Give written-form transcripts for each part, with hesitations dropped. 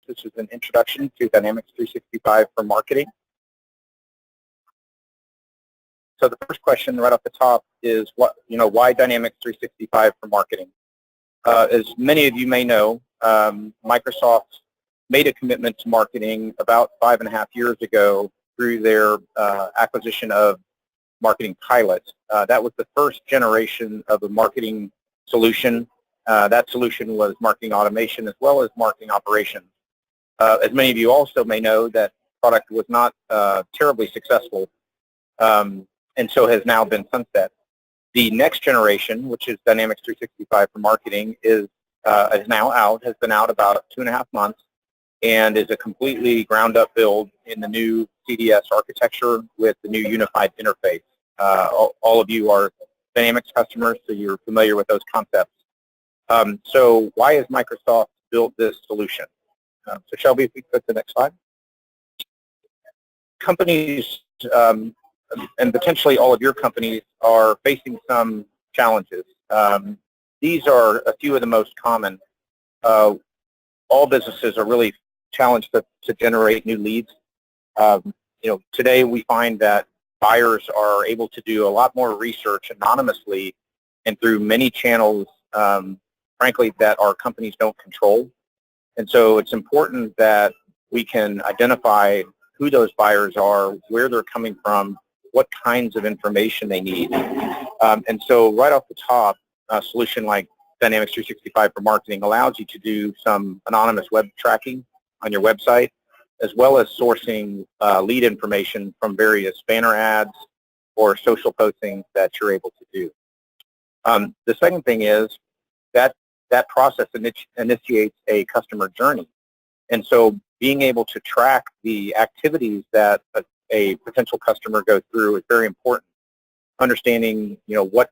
This is an introduction to Dynamics 365 for marketing. So the first question right off the top is why Dynamics 365 for marketing? As many of you may know, Microsoft made a commitment to marketing about 5.5 years ago through their acquisition of Marketing Pilot. That was the first generation of a marketing solution. That solution was marketing automation as well as marketing operations. As many of you also may know, that product was not terribly successful, and so has now been sunset. The next generation, which is Dynamics 365 for marketing, is now out, has been out about 2.5 months, and is a completely ground-up build in the new CDS architecture with the new unified interface. All of you are Dynamics customers, so you're familiar with those concepts. So why has Microsoft built this solution? So Shelby, if we could the next slide. Companies, and potentially all of your companies, are facing some challenges. These are a few of the most common. All businesses are really challenged to generate new leads. Today we find that buyers are able to do a lot more research anonymously and through many channels, frankly, that our companies don't control. And so it's important that we can identify who those buyers are, where they're coming from, what kinds of information they need. And so right off the top, a solution like Dynamics 365 for marketing allows you to do some anonymous web tracking on your website, as well as sourcing lead information from various banner ads or social postings that you're able to do. The second thing is that process initiates a customer journey. And so being able to track the activities that a potential customer goes through is very important. Understanding, what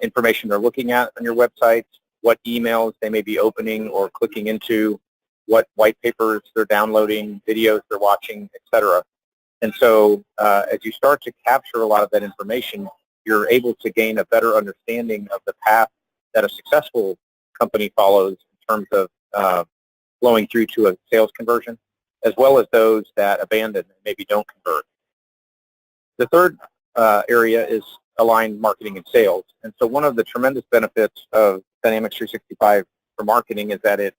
information they're looking at on your website, what emails they may be opening or clicking into, what white papers they're downloading, videos they're watching, etc. And so as you start to capture a lot of that information, you're able to gain a better understanding of the path that a successful company follows in terms of flowing through to a sales conversion, as well as those that abandon and maybe don't convert. The third area is aligned marketing and sales. And so one of the tremendous benefits of Dynamics 365 for marketing is that it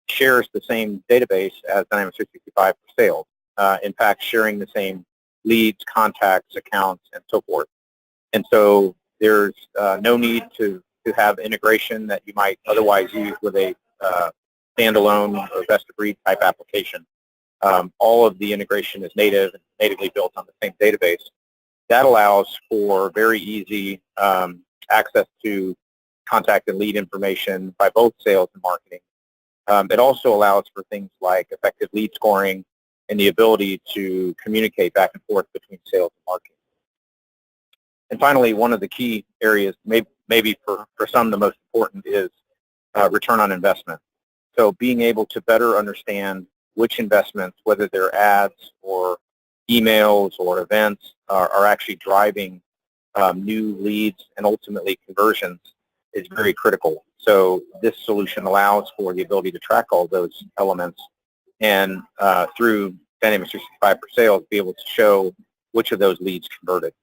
shares the same database as Dynamics 365 for sales. In fact, sharing the same leads, contacts, accounts, and so forth. And so there's no need to have integration that you might otherwise use with a standalone or best-of-breed type application. All of the integration is natively built on the same database. That allows for very easy access to contact and lead information by both sales and marketing. It also allows for things like effective lead scoring and the ability to communicate back and forth between sales and marketing. And finally, one of the key areas, maybe for some the most important, is return on investment. So being able to better understand which investments, whether they're ads or emails or events, are actually driving new leads and ultimately conversions is very critical. So this solution allows for the ability to track all those elements and through Dynamics 365 for sales, be able to show which of those leads converted,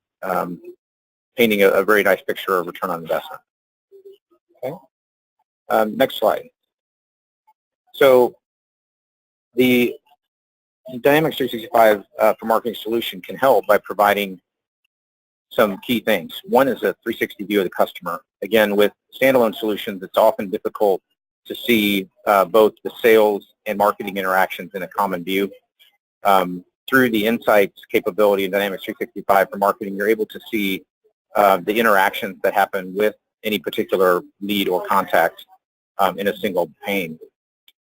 painting a very nice picture of return on investment. Okay. Next slide. So the Dynamics 365 for marketing solution can help by providing some key things. One is a 360 view of the customer. Again, with standalone solutions, it's often difficult to see both the sales and marketing interactions in a common view. Through the insights capability in Dynamics 365 for marketing, you're able to see the interactions that happen with any particular lead or contact in a single pane.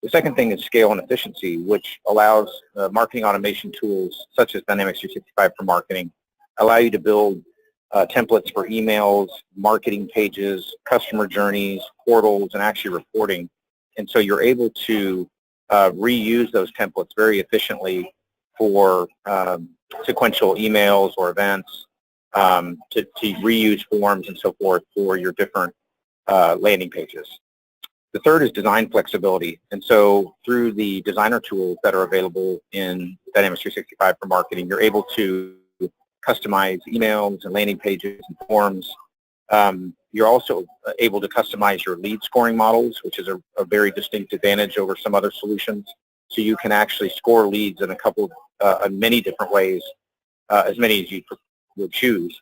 The second thing is scale and efficiency, which allows marketing automation tools such as Dynamics 365 for marketing allow you to build templates for emails, marketing pages, customer journeys, portals, and actually reporting. And so you're able to reuse those templates very efficiently for sequential emails or events, to reuse forms and so forth for your different landing pages. The third is design flexibility. And so through the designer tools that are available in Dynamics 365 for marketing, you're able to customize emails and landing pages and forms. You're also able to customize your lead scoring models, which is a very distinct advantage over some other solutions. So you can actually score leads in many different ways, as many as you would choose,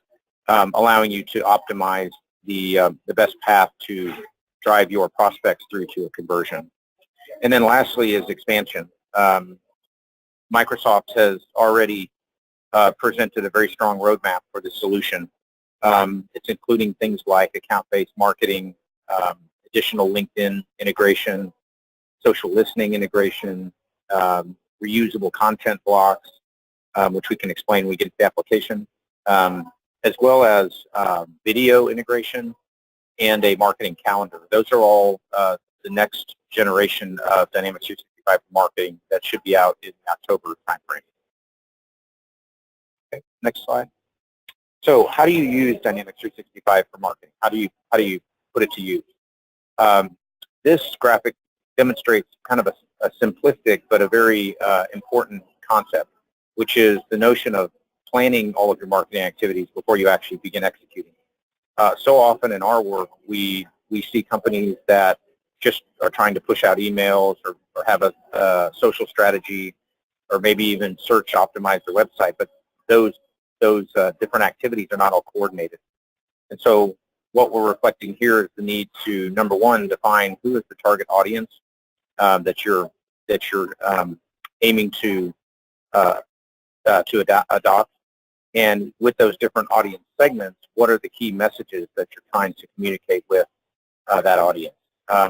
allowing you to optimize the best path to drive your prospects through to a conversion. And then lastly is expansion. Microsoft has already presented a very strong roadmap for this solution. It's including things like account-based marketing, additional LinkedIn integration, social listening integration, reusable content blocks, which we can explain when we get to the application, as well as video integration and a marketing calendar. Those are all the next generation of Dynamics 365 for marketing that should be out in the October timeframe. Okay, next slide. So how do you use Dynamics 365 for marketing? How do you put it to use? This graphic demonstrates kind of a simplistic but a very important concept, which is the notion of planning all of your marketing activities before you actually begin executing. So often in our work, we see companies that just are trying to push out emails or have a social strategy or maybe even search optimize their website, but those different activities are not all coordinated. And so what we're reflecting here is the need to, number one, define who is the target audience that you're aiming to adopt. And with those different audience segments, what are the key messages that you're trying to communicate with that audience?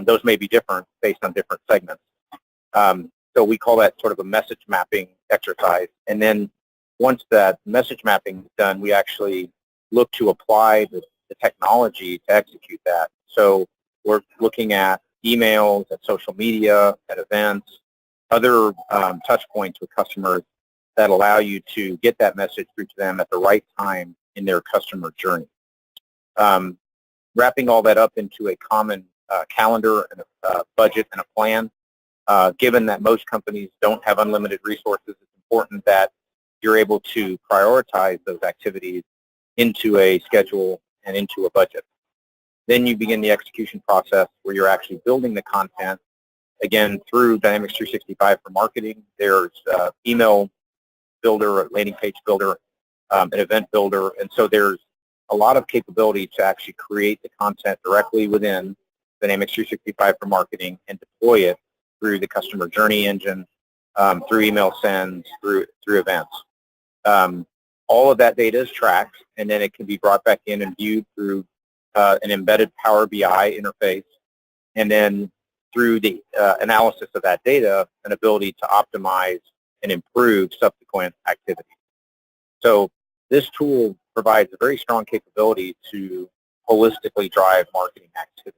Those may be different based on different segments. So we call that sort of a message mapping exercise. And then once that message mapping is done, we actually look to apply the technology to execute that. So we're looking at emails, at social media, at events, other touch points with customers that allow you to get that message through to them at the right time in their customer journey. Wrapping all that up into a common calendar and a budget and a plan. Given that most companies don't have unlimited resources, it's important that you're able to prioritize those activities into a schedule and into a budget. Then you begin the execution process where you're actually building the content. Again, through Dynamics 365 for marketing, there's email builder, a landing page builder, an event builder, and so there's a lot of capability to actually create the content directly within Dynamics 365 for marketing and deploy it through the customer journey engine, through email sends, through events. All of that data is tracked, and then it can be brought back in and viewed through an embedded Power BI interface, and then through the analysis of that data, an ability to optimize and improve subsequent activities. So this tool provides a very strong capability to holistically drive marketing activity.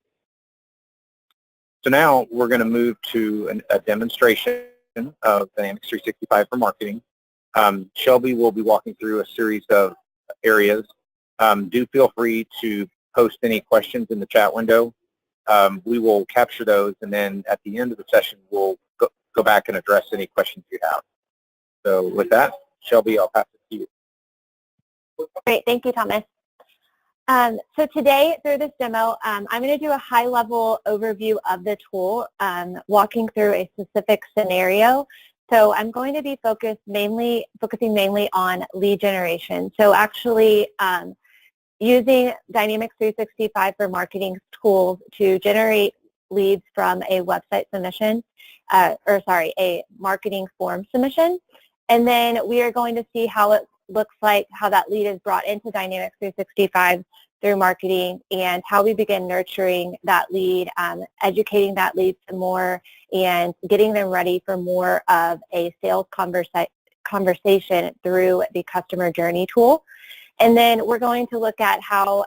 So now we're going to move to a demonstration of Dynamics 365 for marketing. Shelby will be walking through a series of areas. Do feel free to post any questions in the chat window. We will capture those, and then at the end of the session, we'll go back and address any questions you have. So with that, Shelby, I'll pass it to you. Great, thank you, Thomas. So today, through this demo, I'm going to do a high-level overview of the tool, walking through a specific scenario. So I'm going to be focusing mainly on lead generation. So actually using Dynamics 365 for marketing tools to generate leads from a website submission, a marketing form submission. And then we are going to see how it looks like, how that lead is brought into Dynamics 365 through marketing, and how we begin nurturing that lead, educating that lead some more, and getting them ready for more of a sales conversation through the customer journey tool. And then we're going to look at how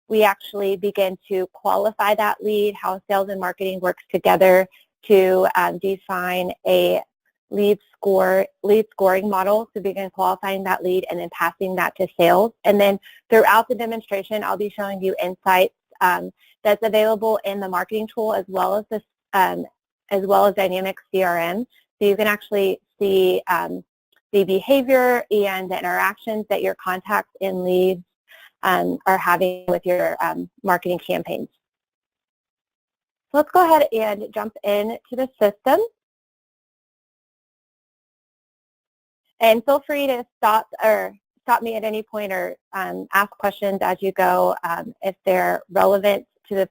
we actually begin to qualify that lead, how sales and marketing works together to define a lead scoring model to begin qualifying that lead and then passing that to sales. And then throughout the demonstration, I'll be showing you insights that's available in the marketing tool as well as this, as well as Dynamics CRM. So you can actually see the behavior and the interactions that your contacts and leads are having with your marketing campaigns. So let's go ahead and jump into the system. And feel free to stop me at any point or ask questions as you go if they're relevant to the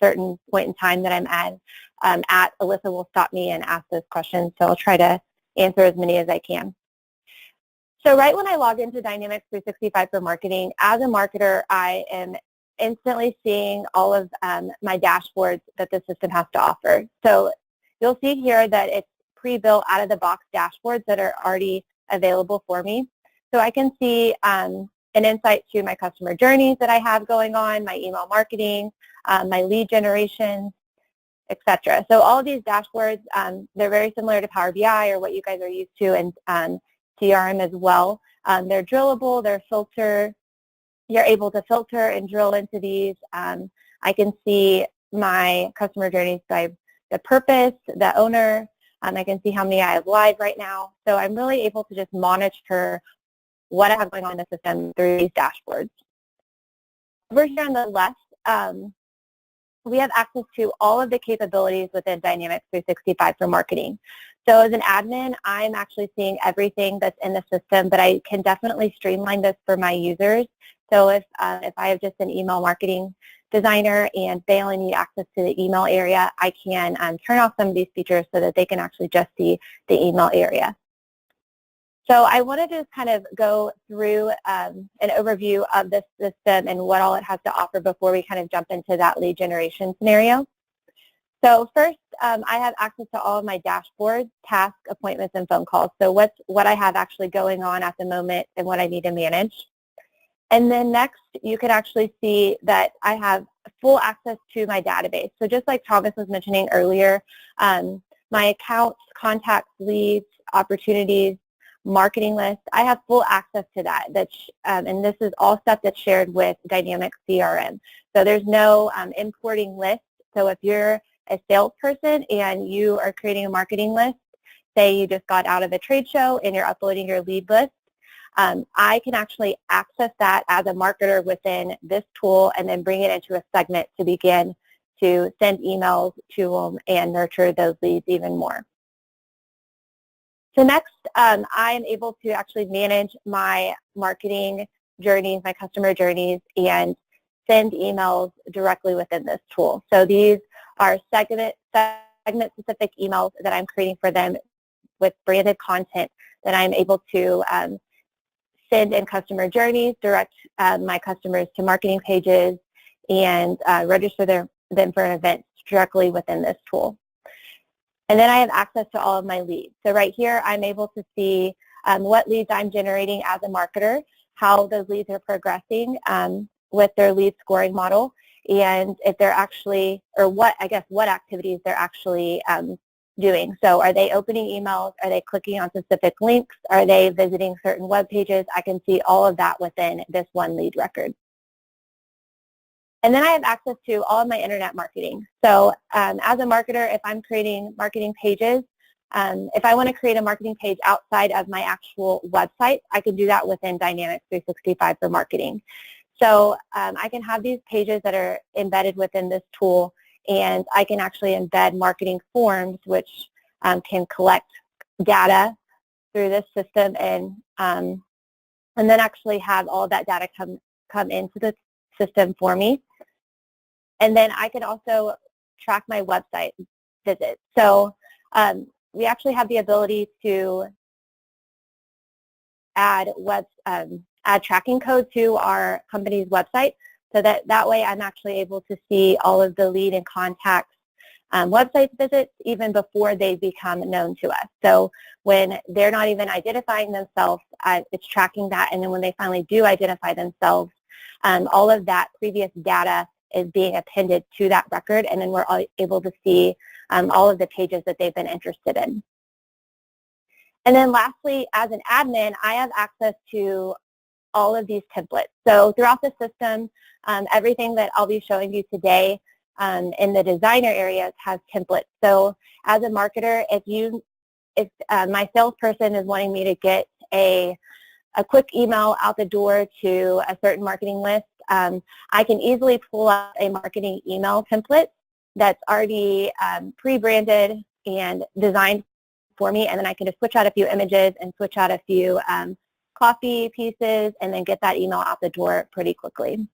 certain point in time that I'm at. Alyssa will stop me and ask those questions, so I'll try to answer as many as I can. So right when I log into Dynamics 365 for marketing, as a marketer, I am instantly seeing all of my dashboards that the system has to offer. So you'll see here that it's pre-built out-of-the-box dashboards that are already available for me. So I can see an insight to my customer journeys that I have going on, my email marketing, my lead generation, etc. So all of these dashboards, they're very similar to Power BI or what you guys are used to, and CRM as well. They're drillable, they're filter. You're able to filter and drill into these. I can see my customer journeys by the purpose, the owner. I can see how many I have live right now. So I'm really able to just monitor what I have going on in the system through these dashboards. Over here on the left, we have access to all of the capabilities within Dynamics 365 for marketing. So as an admin, I'm actually seeing everything that's in the system, but I can definitely streamline this for my users. So if I have just an email marketing designer and they only need access to the email area, I can turn off some of these features so that they can actually just see the email area. So I wanted to kind of go through an overview of this system and what all it has to offer before we kind of jump into that lead generation scenario. So first, I have access to all of my dashboards, tasks, appointments, and phone calls. So what I have actually going on at the moment and what I need to manage. And then next, you can actually see that I have full access to my database. So just like Thomas was mentioning earlier, my accounts, contacts, leads, opportunities, marketing list, I have full access to that. And this is all stuff that's shared with Dynamics CRM. So there's no importing lists. So if you're a salesperson and you are creating a marketing list, say you just got out of a trade show and you're uploading your lead list, I can actually access that as a marketer within this tool and then bring it into a segment to begin to send emails to them and nurture those leads even more. So next, I am able to actually manage my marketing journeys, my customer journeys, and send emails directly within this tool. So these are segment-specific emails that I'm creating for them with branded content that I'm able to send in customer journeys, direct my customers to marketing pages, and register them for an event directly within this tool. And then I have access to all of my leads. So right here, I'm able to see what leads I'm generating as a marketer, how those leads are progressing with their lead scoring model, and if they're actually, or what activities they're actually doing. So are they opening emails? Are they clicking on specific links? Are they visiting certain web pages? I can see all of that within this one lead record. And then I have access to all of my internet marketing. So as a marketer, if I'm creating marketing pages, if I want to create a marketing page outside of my actual website, I can do that within Dynamics 365 for marketing. So I can have these pages that are embedded within this tool, and I can actually embed marketing forms, which can collect data through this system and then actually have all of that data come into the system for me. And then I can also track my website visits. So we actually have the ability to add tracking code to our company's website, so that way I'm actually able to see all of the lead and contacts website visits even before they become known to us. So when they're not even identifying themselves, it's tracking that, and then when they finally do identify themselves, all of that previous data is being appended to that record, and then we're able to see all of the pages that they've been interested in. And then lastly, as an admin, I have access to all of these templates. So throughout the system, everything that I'll be showing you today in the designer areas has templates. So as a marketer, if my salesperson is wanting me to get a quick email out the door to a certain marketing list, I can easily pull up a marketing email template that's already pre-branded and designed for me, and then I can just switch out a few images and switch out a few copy pieces and then get that email out the door pretty quickly.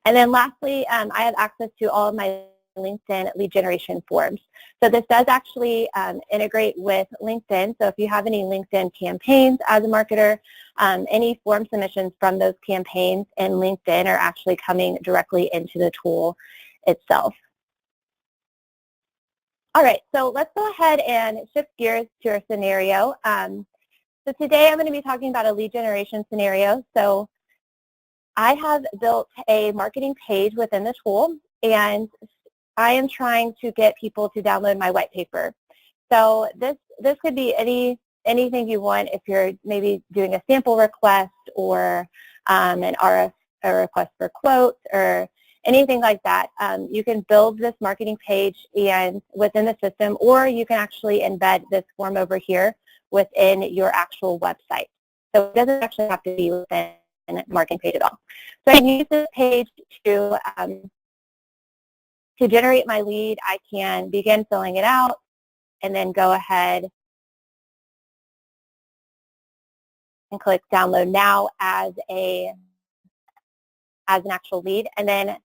And then lastly, I have access to all of my LinkedIn lead generation forms. So this does actually integrate with LinkedIn. So if you have any LinkedIn campaigns as a marketer, any form submissions from those campaigns in LinkedIn are actually coming directly into the tool itself. All right, so let's go ahead and shift gears to our scenario. So today I'm going to be talking about a lead generation scenario. So I have built a marketing page within the tool, and I am trying to get people to download my white paper. So this could be anything you want if you're maybe doing a sample request or a request for quotes or anything like that. You can build this marketing page and within the system, or you can actually embed this form over here within your actual website. So it doesn't actually have to be within a marketing page at all. So I can use this page to generate my lead. I can begin filling it out and then go ahead and click download now as an actual lead, and then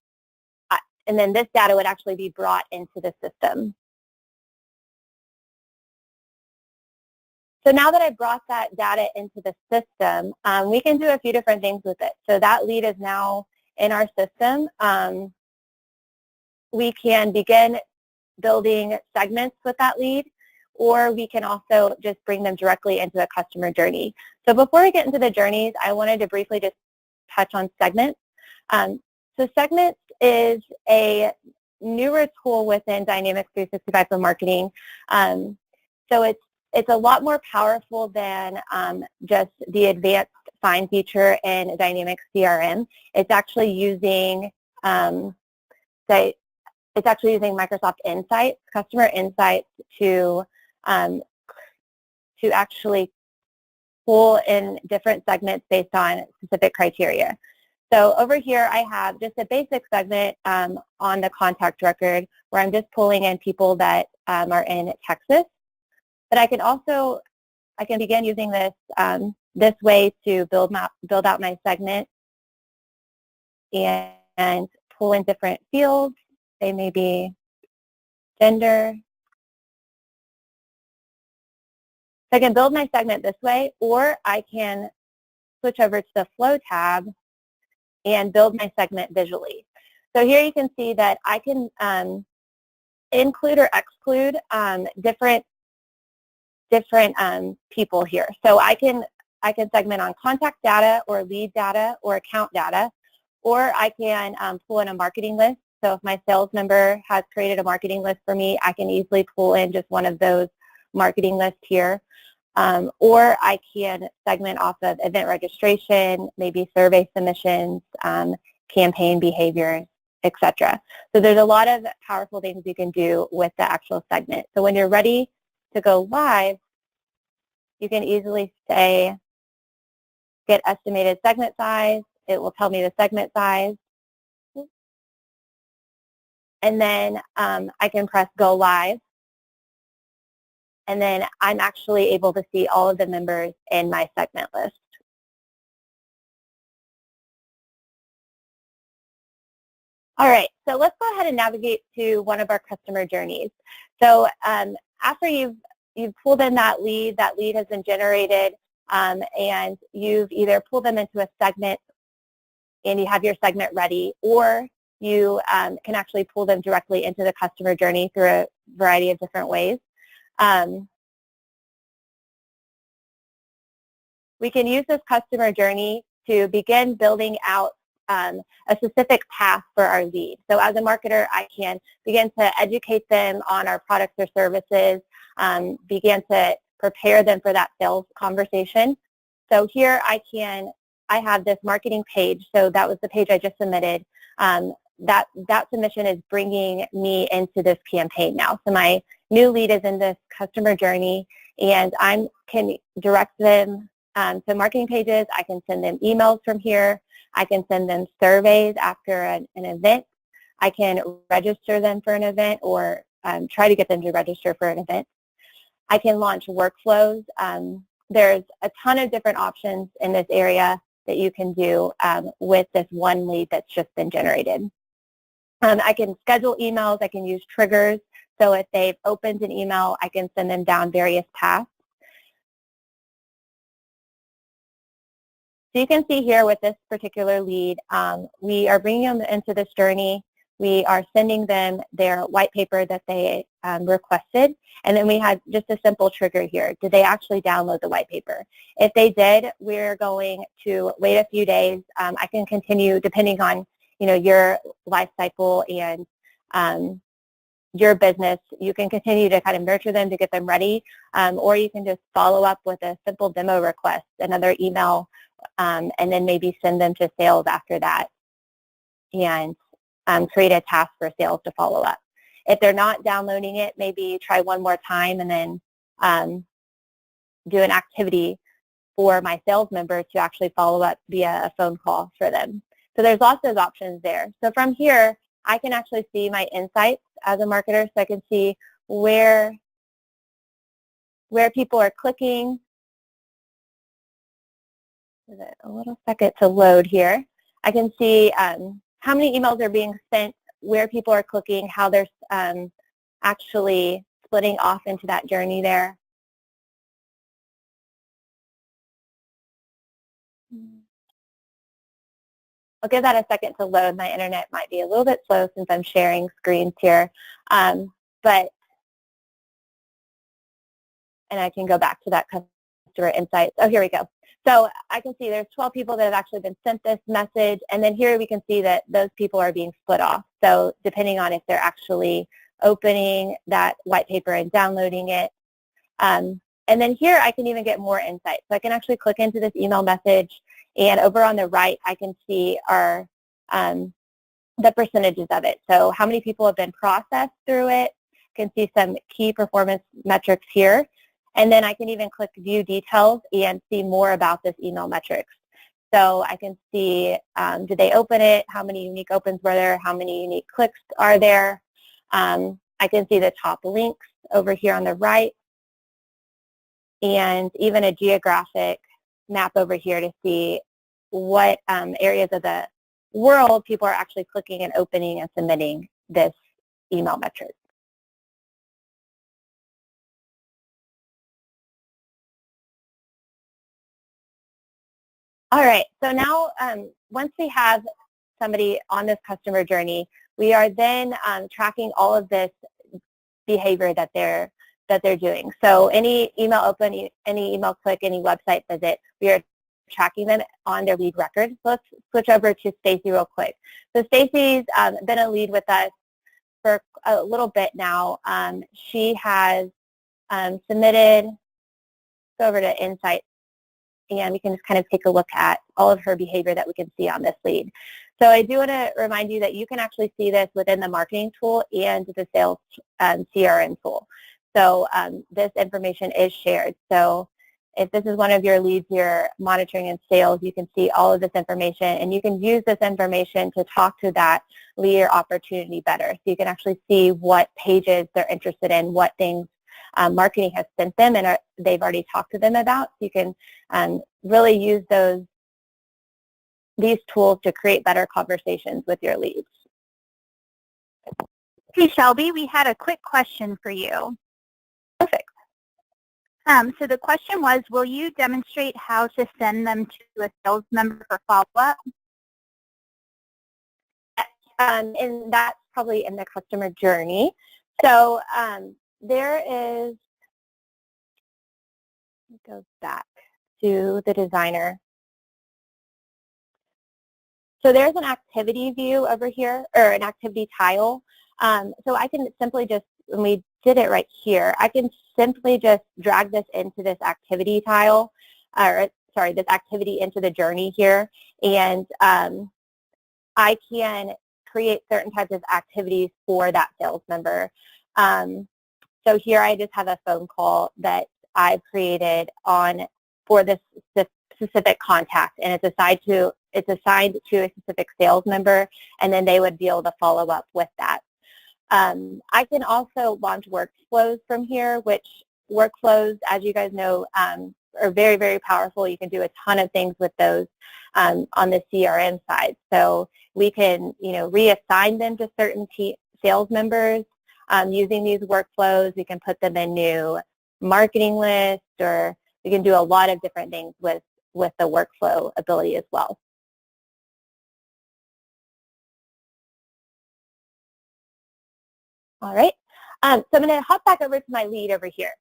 this data would actually be brought into the system. So now that I brought that data into the system, we can do a few different things with it. So that lead is now in our system. We can begin building segments with that lead, or we can also just bring them directly into a customer journey. So before we get into the journeys, I wanted to briefly just touch on segments. So segments is a newer tool within Dynamics 365 for marketing. So it's a lot more powerful than just the advanced find feature in Dynamics CRM. It's actually using Microsoft Insights, customer insights, to actually pull in different segments based on specific criteria. So over here I have just a basic segment on the contact record where I'm just pulling in people that are in Texas. But I can begin using this way to build out my segment and pull in different fields. They may be gender. So I can build my segment this way, or I can switch over to the Flow tab and build my segment visually. So here you can see that I can include or exclude different people here. So I can segment on contact data or lead data or account data, or I can pull in a marketing list. So if my sales member has created a marketing list for me, I can easily pull in just one of those marketing lists here. Or I can segment off of event registration, maybe survey submissions, campaign behaviors, etc. So there's a lot of powerful things you can do with the actual segment. So when you're ready to go live, you can easily say, get estimated segment size. It will tell me the segment size. And then I can press go live. And then I'm actually able to see all of the members in my segment list. All right, so let's go ahead and navigate to one of our customer journeys. So after you've pulled in that lead has been generated, and you've either pulled them into a segment and you have your segment ready, or you can actually pull them directly into the customer journey through a variety of different ways. We can use this customer journey to begin building out a specific path for our lead. So as a marketer, I can begin to educate them on our products or services, begin to prepare them for that sales conversation. So here I can I have this marketing page, so that was the page I just submitted. That submission is bringing me into this campaign now. So my new lead is in this customer journey, and I can direct them to marketing pages. I can send them emails from here. I can send them surveys after an event. I can register them for an event, or try to get them to register for an event. I can launch workflows. There's a ton of different options in this area that you can do with this one lead that's just been generated. I can schedule emails. I can use triggers. So if they've opened an email, I can send them down various paths. So you can see here with this particular lead, we are bringing them into this journey. We are sending them their white paper that they requested, and then we had just a simple trigger here. Did they actually download the white paper? If they did, we're going to wait a few days. I can continue, depending on your life cycle and your business, you can continue to kind of nurture them to get them ready, or you can just follow up with a simple demo request, another email, and then maybe send them to sales after that, and create a task for sales to follow up. If they're not downloading it, maybe try one more time and then do an activity for my sales member to actually follow up via a phone call for them. So there's lots of options there. So from here, I can actually see my insights as a marketer, so I can see where people are clicking. Give it a little second to load here. I can see how many emails are being sent, where people are clicking, how they're actually splitting off into that journey there. I'll give that a second to load. My internet might be a little bit slow since I'm sharing screens here, and I can go back to that customer insights. Oh, here we go. So I can see there's 12 people that have actually been sent this message, and then here we can see that those people are being split off. So depending on if they're actually opening that white paper and downloading it. And then here I can even get more insight. So I can actually click into this email message, and over on the right I can see our the percentages of it. So how many people have been processed through it. I can see some key performance metrics here. And then I can even click View Details and see more about this email metrics. So I can see, did they open it? How many unique opens were there? How many unique clicks are there? I can see the top links over here on the right, and even a geographic map over here to see what areas of the world people are actually clicking and opening and submitting this email metric. All right, so now once we have somebody on this customer journey, we are then tracking all of this behavior that they're doing. So any email open, any email click, any website visit, we are tracking them on their lead record. So let's switch over to Stacy real quick. So Stacy's been a lead with us for a little bit now. She has submitted, go over to Insights, and we can just kind of take a look at all of her behavior that we can see on this lead. So I do want to remind you that you can actually see this within the marketing tool and the sales CRM tool. So this information is shared. So if this is one of your leads you're monitoring in sales, you can see all of this information, and you can use this information to talk to that lead or opportunity better. So you can actually see what pages they're interested in, what things marketing has sent them and they've already talked to them about. So you can really use these tools to create better conversations with your leads. Hey Shelby, we had a quick question for you. Perfect. So the question was, will you demonstrate how to send them to a sales member for follow-up? And that's probably in the customer journey. So there is, it goes back to the designer. So there's an activity view over here, or an activity tile. So I can simply just, when we did it right here, I can simply just drag this into this activity tile, or this activity into the journey here, and I can create certain types of activities for that sales member. So here I just have a phone call that I've created for this specific contact, and it's assigned to a specific sales member, and then they would be able to follow up with that. I can also launch workflows from here, which workflows, as you guys know, are very, very powerful. You can do a ton of things with those on the CRM side. So we can, reassign them to certain sales members using these workflows. We can put them in new marketing lists, or we can do a lot of different things with the workflow ability as well. All right, so I'm going to hop back over to my lead over here.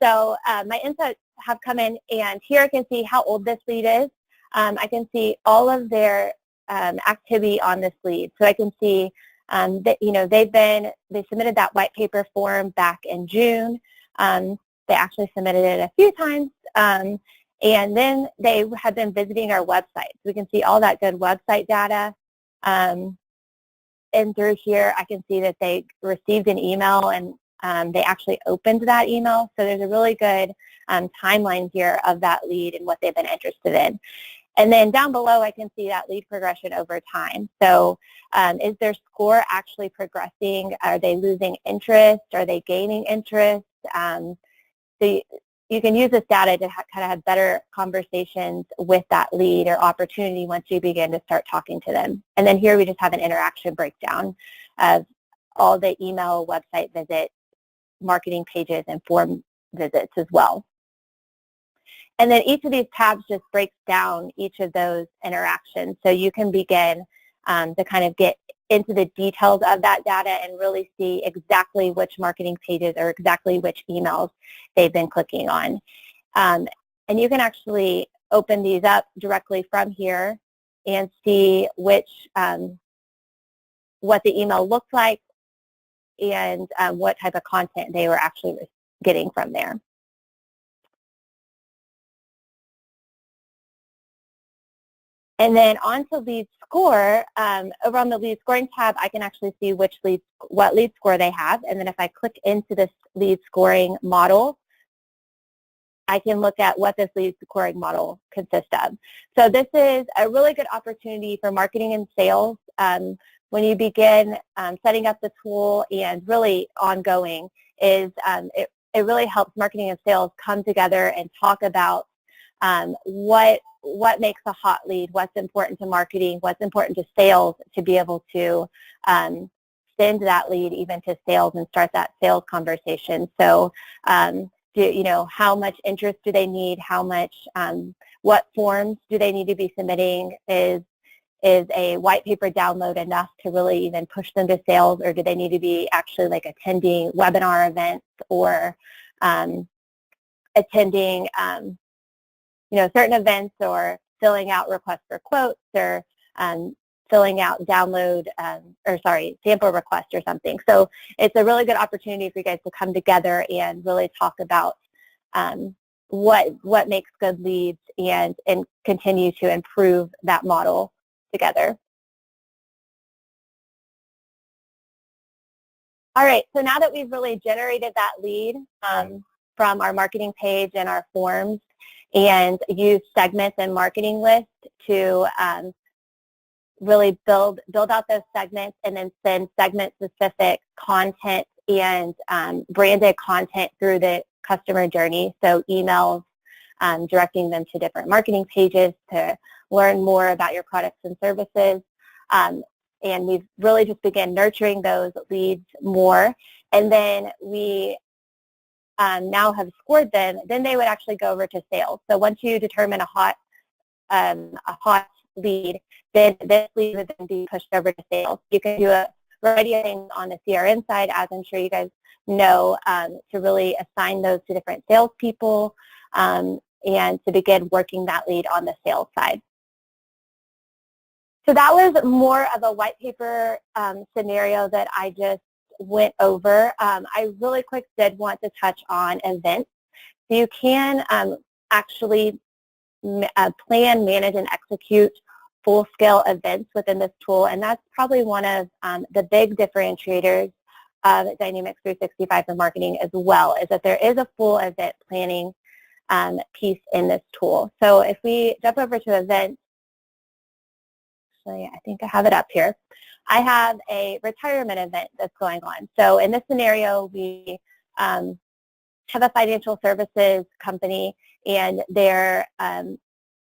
So my insights have come in, and here I can see how old this lead is. I can see all of their activity on this lead. So I can see that they submitted that white paper form back in June. They actually submitted it a few times, and then they have been visiting our website. So we can see all that good website data. And through here, I can see that they received an email, and they actually opened that email. So there's a really good timeline here of that lead and what they've been interested in. And then down below, I can see that lead progression over time. So is their score actually progressing? Are they losing interest? Are they gaining interest? So you can use this data to kind of have better conversations with that lead or opportunity once you begin to start talking to them. And then here we just have an interaction breakdown of all the email, website visits, marketing pages, and form visits as well. And then each of these tabs just breaks down each of those interactions. So you can begin to kind of get into the details of that data and really see exactly which marketing pages or exactly which emails they've been clicking on. And you can actually open these up directly from here and see what the email looked like and what type of content they were actually getting from there. And then on to lead score, over on the lead scoring tab, I can actually see what lead score they have. And then if I click into this lead scoring model, I can look at what this lead scoring model consists of. So this is a really good opportunity for marketing and sales. When you begin setting up the tool and really ongoing, it really helps marketing and sales come together and talk about what makes a hot lead, what's important to marketing, what's important to sales to be able to send that lead even to sales and start that sales conversation. So, how much interest do they need? How much, what forms do they need to be submitting? Is a white paper download enough to really even push them to sales, or do they need to be actually like attending webinar events or attending certain events, or filling out requests for quotes, or filling out sample requests or something. So it's a really good opportunity for you guys to come together and really talk about what makes good leads and continue to improve that model together. All right, so now that we've really generated that lead from our marketing page and our forms, and use segments and marketing lists to really build out those segments, and then send segment-specific content and branded content through the customer journey. So emails, directing them to different marketing pages to learn more about your products and services. And we've really just begun nurturing those leads more. And then we now have scored them, then they would actually go over to sales. So once you determine a hot lead, then this lead would then be pushed over to sales. You can do a variety of things on the CRM side, as I'm sure you guys know, to really assign those to different salespeople and to begin working that lead on the sales side. So that was more of a white paper scenario that I just went over. I really quick did want to touch on events. So you can actually plan, manage, and execute full-scale events within this tool, and that's probably one of the big differentiators of Dynamics 365 for marketing as well, is that there is a full event planning piece in this tool. So if we jump over to events, actually I think I have it up here. I have a retirement event that's going on. So in this scenario, we have a financial services company, and they're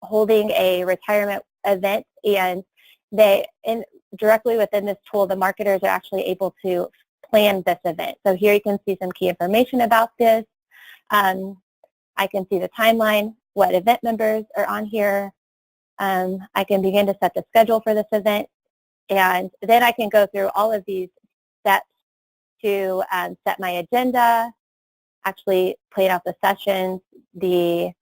holding a retirement event, and directly within this tool, the marketers are actually able to plan this event. So here you can see some key information about this. I can see the timeline, what event members are on here. I can begin to set the schedule for this event, and then I can go through all of these steps to set my agenda, actually plan out the sessions, the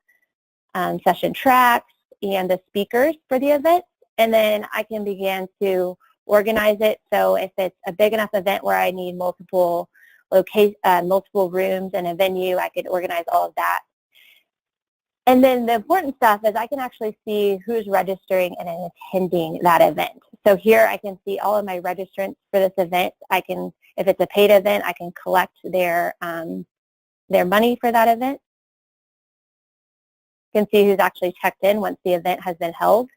session tracks, and the speakers for the event, and then I can begin to organize it. So if it's a big enough event where I need multiple rooms and a venue, I could organize all of that. And then the important stuff is I can actually see who's registering and attending that event. So here I can see all of my registrants for this event. I can, if it's a paid event, I can collect their money for that event. You can see who's actually checked in once the event has been held.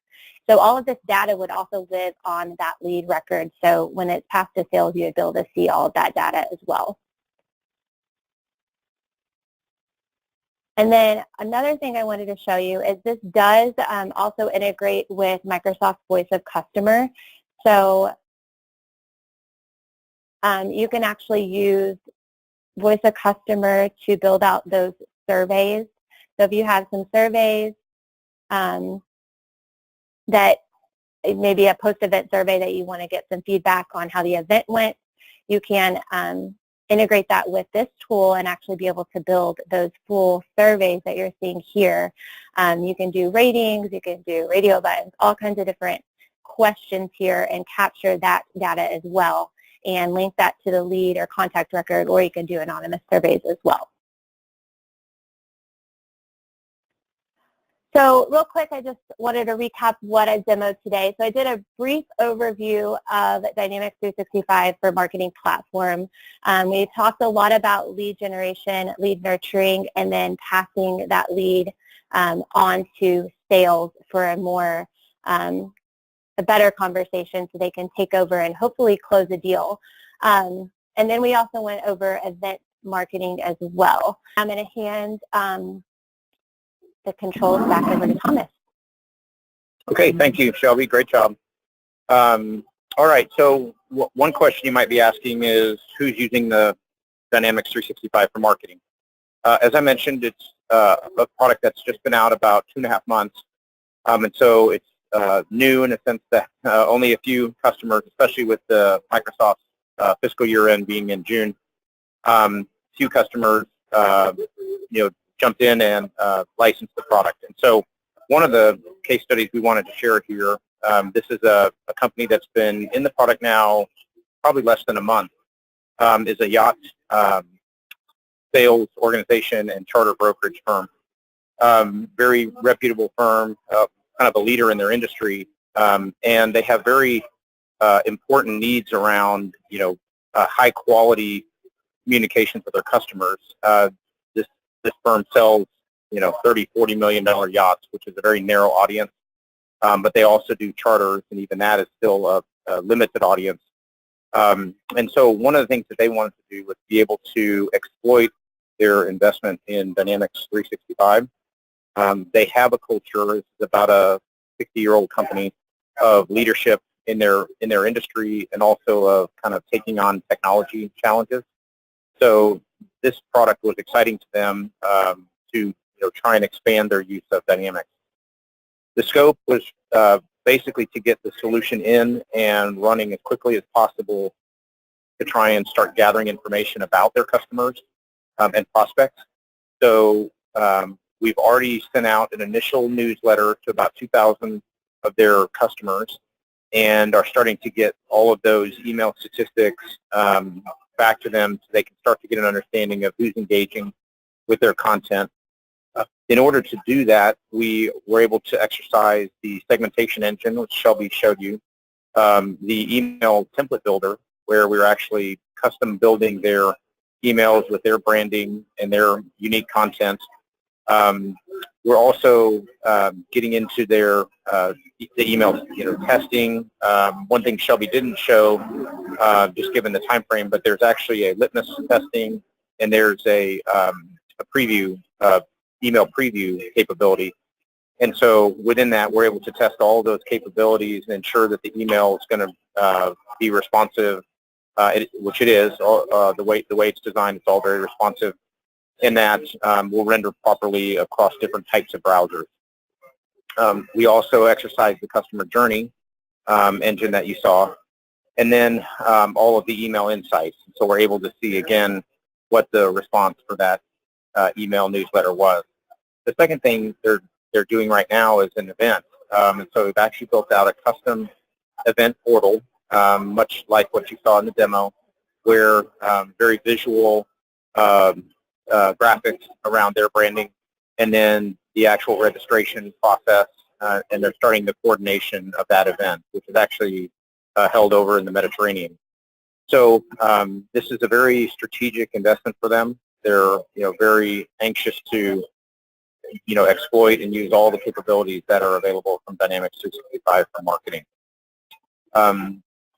So all of this data would also live on that lead record. So when it's passed to sales, you would be able to see all of that data as well. And then another thing I wanted to show you is this does also integrate with Microsoft Voice of Customer. So you can actually use Voice of Customer to build out those surveys. So if you have some surveys that maybe a post-event survey that you want to get some feedback on how the event went, you can integrate that with this tool and actually be able to build those full surveys that you're seeing here. You can do ratings, you can do radio buttons, all kinds of different questions here, and capture that data as well and link that to the lead or contact record, or you can do anonymous surveys as well. So real quick, I just wanted to recap what I demoed today. So I did a brief overview of Dynamics 365 for Marketing Platform. We talked a lot about lead generation, lead nurturing, and then passing that lead on to sales for a better conversation so they can take over and hopefully close a deal. And then we also went over event marketing as well. I'm going to hand the controls back over to Thomas. Okay, thank you, Shelby. Great job. All right, so one question you might be asking is who's using the Dynamics 365 for marketing? As I mentioned, it's a product that's just been out about 2.5 months, and so it's new in a sense that only a few customers, especially with the Microsoft fiscal year end being in June, few customers, jumped in and licensed the product. And so one of the case studies we wanted to share here, this is a company that's been in the product now probably less than a month, is a yacht sales organization and charter brokerage firm. Very reputable firm, kind of a leader in their industry, and they have very important needs around, high quality communications with their customers. This firm sells, $30-40 million yachts, which is a very narrow audience. But they also do charters, and even that is still a limited audience. And so one of the things that they wanted to do was be able to exploit their investment in Dynamics 365. They have a culture. It's about a 60-year-old company of leadership in their industry, and also of kind of taking on technology challenges. So this product was exciting to them to try and expand their use of Dynamics. The scope was basically to get the solution in and running as quickly as possible to try and start gathering information about their customers and prospects. So we've already sent out an initial newsletter to about 2,000 of their customers, and are starting to get all of those email statistics back to them so they can start to get an understanding of who's engaging with their content. In order to do that, we were able to exercise the segmentation engine, which Shelby showed you, the email template builder, where we're actually custom building their emails with their branding and their unique content. We're also getting into their the email testing. One thing Shelby didn't show, just given the time frame, but there's actually a litmus testing, and there's a preview, email preview capability. And so within that, we're able to test all of those capabilities and ensure that the email is going to be responsive, which it is. The way it's designed, it's all very responsive, and that will render properly across different types of browsers. We also exercise the customer journey engine that you saw, and then all of the email insights. So we're able to see, again, what the response for that email newsletter was. The second thing they're doing right now is an event. And so we've actually built out a custom event portal, much like what you saw in the demo, where very visual graphics around their branding, and then the actual registration process, and they're starting the coordination of that event, which is actually held over in the Mediterranean. So this is a very strategic investment for them. They're very anxious to exploit and use all the capabilities that are available from Dynamics 365 for marketing.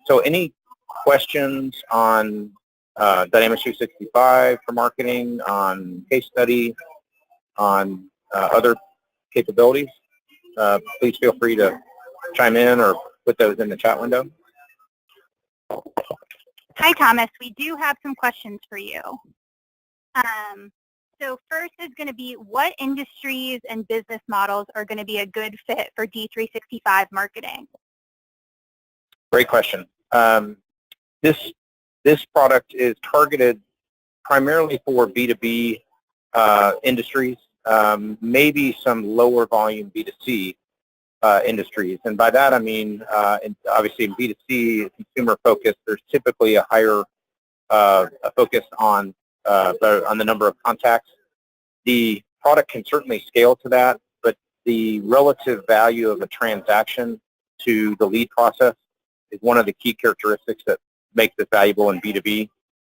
So any questions on Dynamics 365 for marketing, on case study, on other capabilities? Please feel free to chime in or put those in the chat window. Hi, Thomas. We do have some questions for you. So first is going to be, what industries and business models are going to be a good fit for D365 marketing? Great question. This product is targeted primarily for B2B industries, maybe some lower volume B2C industries. And by that I mean, obviously in B2C, consumer focused, there's typically a higher focus on the number of contacts. The product can certainly scale to that, but the relative value of a transaction to the lead process is one of the key characteristics that makes it valuable in B2B.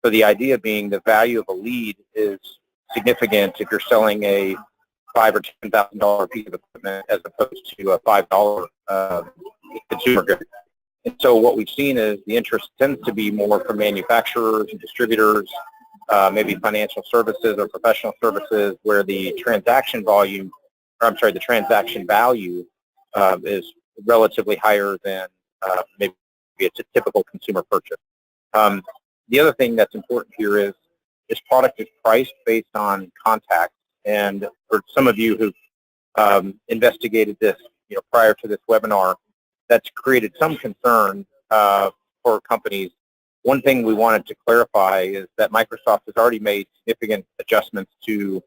So the idea being the value of a lead is significant if you're selling a $5,000 or $10,000 piece of equipment as opposed to a $5 consumer good. And so what we've seen is the interest tends to be more from manufacturers and distributors, maybe financial services or professional services, where the transaction volume, or I'm sorry, the transaction value is relatively higher than maybe a typical consumer purchase. The other thing that's important here is this product is priced based on contacts, and for some of you who've investigated this, prior to this webinar, that's created some concern for companies. One thing we wanted to clarify is that Microsoft has already made significant adjustments to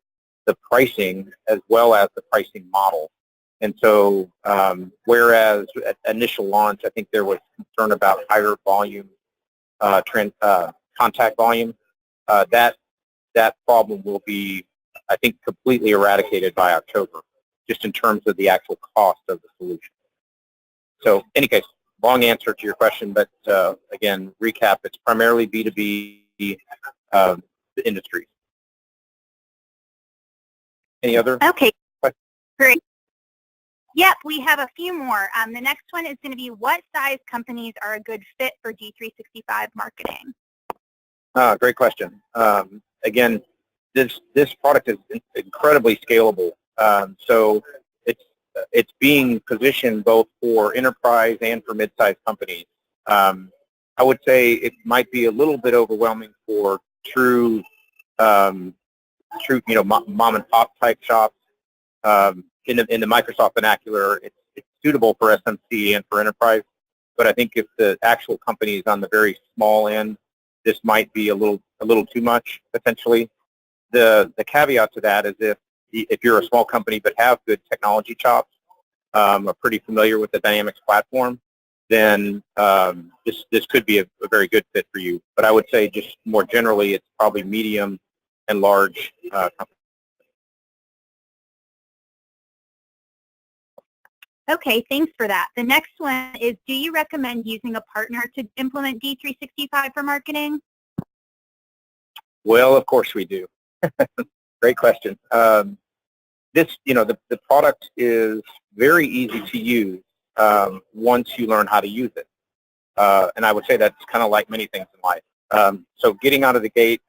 the pricing as well as the pricing model. And so whereas at initial launch, I think there was concern about higher volume, contact volume, that problem will be, I think, completely eradicated by October, just in terms of the actual cost of the solution. So in any case, long answer to your question, but again, recap, it's primarily B2B industries. Any other? Okay, questions? great. Yep, we have a few more. The next one is going to be, what size companies are a good fit for D365 marketing? Great question. Again, this product is incredibly scalable. So it's being positioned both for enterprise and for mid-sized companies. I would say it might be a little bit overwhelming for true mom and pop type shops. In the Microsoft vernacular, it's suitable for SMC and for enterprise. But I think if the actual company is on the very small end, this might be a little too much potentially. The caveat to that is if you're a small company but have good technology chops, are pretty familiar with the Dynamics platform, then this could be a very good fit for you. But I would say just more generally, it's probably medium and large companies. Okay, thanks for that. The next one is, do you recommend using a partner to implement D365 for marketing? Well, of course we do. Great question. The product is very easy to use once you learn how to use it. And I would say that's kind of like many things in life. So getting out of the gate,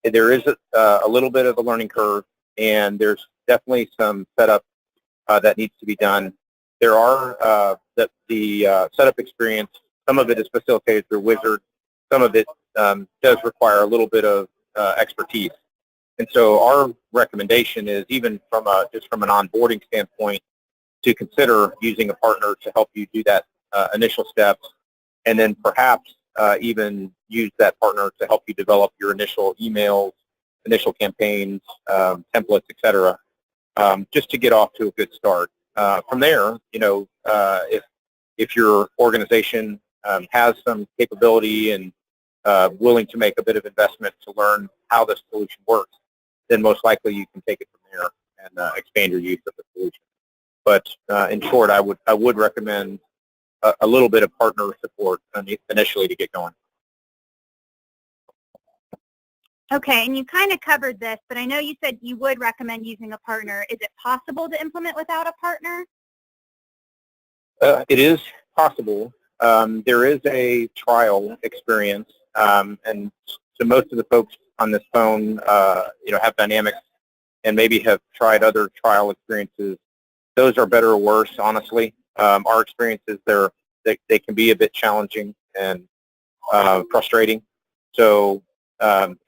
there is a little bit of a learning curve, and there's definitely some setup that needs to be done. There are the setup experience. Some of it is facilitated through Wizard. Some of it does require a little bit of expertise. And so our recommendation is, even from just from an onboarding standpoint, to consider using a partner to help you do that initial steps, and then perhaps even use that partner to help you develop your initial emails, initial campaigns, templates, etc., just to get off to a good start. From there, if your organization has some capability and willing to make a bit of investment to learn how the solution works, then most likely you can take it from there and expand your use of the solution. But in short, I would recommend a little bit of partner support initially to get going. Okay, and you kind of covered this, but I know you said you would recommend using a partner. Is it possible to implement without a partner? It is possible. There is a trial experience, and so most of the folks on this phone, have Dynamics and maybe have tried other trial experiences. Those are better or worse, honestly. Our experiences, they can be a bit challenging and frustrating. So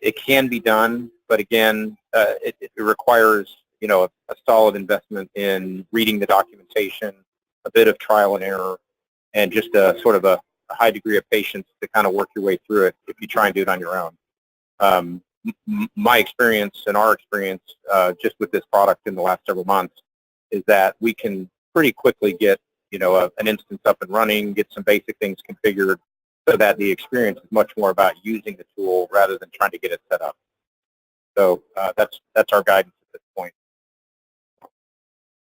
it can be done, but again, it requires a solid investment in reading the documentation, a bit of trial and error, and just a sort of a high degree of patience to kind of work your way through it if you try and do it on your own. My experience and our experience just with this product in the last several months is that we can pretty quickly get an instance up and running, get some basic things configured, so that the experience is much more about using the tool rather than trying to get it set up. So that's our guidance at this point.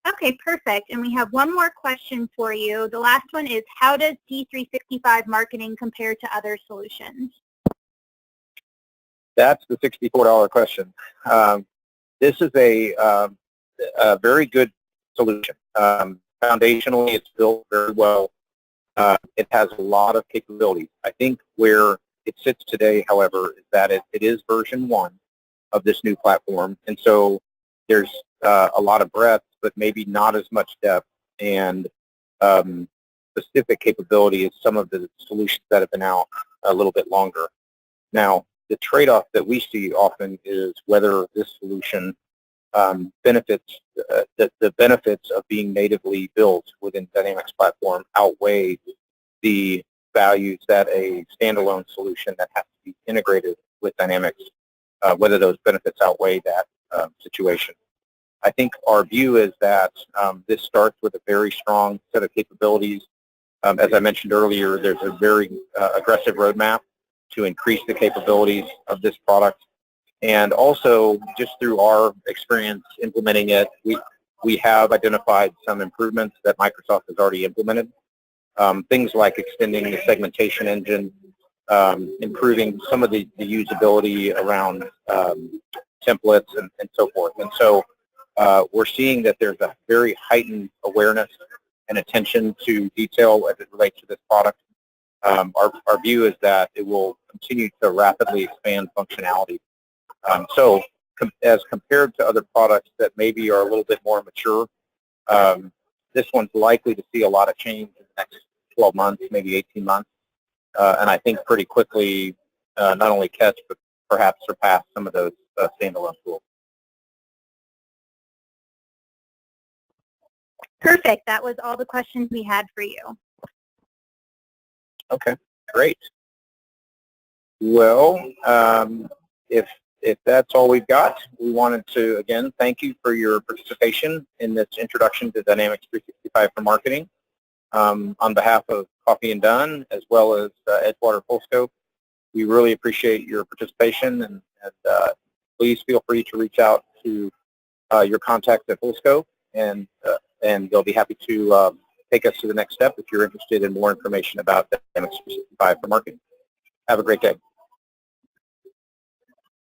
Okay, perfect. And we have one more question for you. The last one is, how does D365 marketing compare to other solutions? That's the $64 question. This is a very good solution. Foundationally, it's built very well. It has a lot of capabilities. I think where it sits today, however, is that it is version 1 of this new platform. And so there's a lot of breadth, but maybe not as much depth and specific capability as some of the solutions that have been out a little bit longer. Now, the trade-off that we see often is whether this solution benefits, the benefits of being natively built within Dynamics platform outweigh the values that a standalone solution that has to be integrated with Dynamics, whether those benefits outweigh that situation. I think our view is that this starts with a very strong set of capabilities. As I mentioned earlier, there's a very aggressive roadmap to increase the capabilities of this product. And also, just through our experience implementing it, we have identified some improvements that Microsoft has already implemented. Things like extending the segmentation engine, improving some of the usability around templates and so forth. And so we're seeing that there's a very heightened awareness and attention to detail as it relates to this product. Our view is that it will continue to rapidly expand functionality. So as compared to other products that maybe are a little bit more mature, this one's likely to see a lot of change in the next 12 months, maybe 18 months, and I think pretty quickly not only catch, but perhaps surpass some of those standalone tools. Perfect. That was all the questions we had for you. Okay, great. Well, if that's all we've got, we wanted to, again, thank you for your participation in this introduction to Dynamics 365 for marketing. On behalf of Coffee and Dunn, as well as Edgewater Fullscope, we really appreciate your participation, and please feel free to reach out to your contacts at Fullscope, and they'll be happy to take us to the next step if you're interested in more information about Dynamics 365 for marketing. Have a great day.